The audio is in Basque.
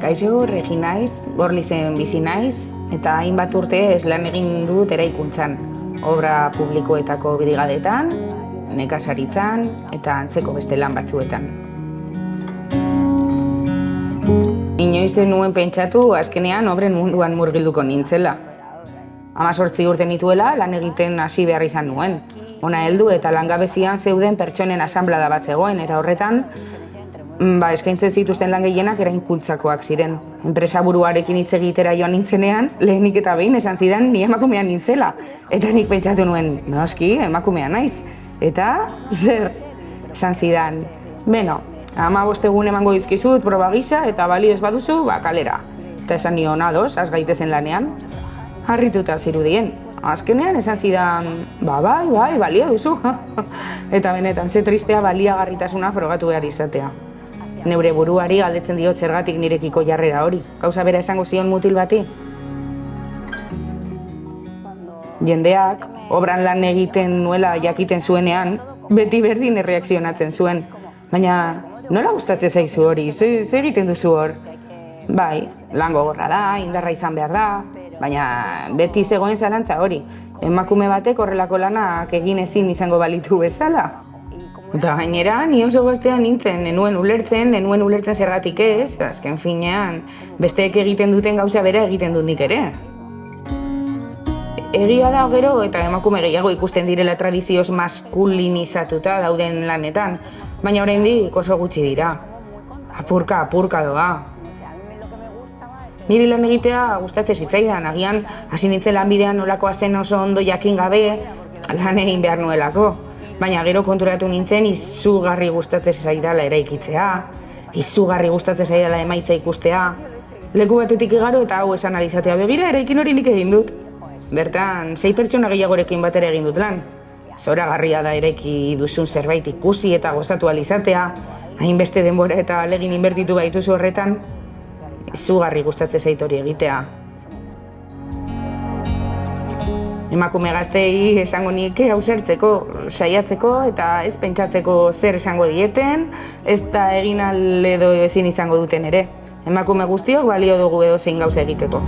Kaixo, Regi naiz, Gorlizen bizi naiz, eta hainbat urte lan egin dut eraikuntzan, obra publikoetako brigadetan, nekazaritzan eta antzeko beste lan batzuetan. Inoiz ez nuen pentsatu azkenean obren munduan murgilduko nintzela. 18 urte nituela lan egiten hasi behar izan nuen. Hona heldu eta langabezian zeuden pertsonen asanblada bat zegoen eta horretan eskaintzen zituzten lan gehienak eraikuntzakoak ziren. Enpresaburuarekin hitz egitera joan nintzenean, lehenik eta behin esan zidan ni emakumean nintzela. Eta nik pentsatu nuen, noski, emakumea naiz. Eta zer esan zidan, beno, 15 egun emango dizkizut proba gisa eta balio ez baduzu, kalera. Eta esan nion ados, has gaitezen lanean. Harrituta zirudien. Azkenean esan zidan, bai, balio duzu. Eta benetan, ze tristea baliagarritasuna frogatu behar izatea. Neure buruari galdetzen diot zergatik nirekiko jarrera hori. Gauza bera esango zion mutil bati. Jendeak, obran lan egiten nuela jakiten zuenean, beti berdin erreakzionatzen zuen. Baina, nola gustatzen zaizu hori? Ze egiten duzu hor? Bai, lan gogorra da, indarra izan behar da, baina beti zegoen zalantza hori. Emakume batek horrelako lanak egin ezin izango balitu bezala. Eta gainera, ni oso gaztea nintzen, nenuen ulertzen zergatik ez, azken finean, besteek egiten duten gauza bera egiten dut nik ere. Egia da gero eta emakume gehiago ikusten direla tradizioz maskulinizatuta dauden lanetan, baina oraindik oso gutxi dira. Apurka doa. Niri lan egitea gustatzen zitzaidan, agian hasi nintzen lanbidean nolakoa zen oso ondo jakin gabe lan egin behar nuelako. Baina gero konturatu nintzen izugarri gustatzen zaidala eraikitzea, izugarri gustatzen zaidala emaitza ikustea. Leku batetik igaro eta hau esan alizatea begira eraikin hori nik egin dut. Bertan, 6 pertsona gehiagorekin batera egin dut lan. Zoragarria da eraiki duzun zerbait ikusi eta gozatu alizatea, hainbeste denbora eta ahalegin inbertitu baituzu horretan, izugarri gustatzen zait hori egitea. Emakume gazteei esango nik ausartzeko, saiatzeko eta ez pentsatzeko zer esango dieten, ez da egin ahal edo ezin izango duten ere. Emakume guztiok balio dugu edozein gauza egiteko.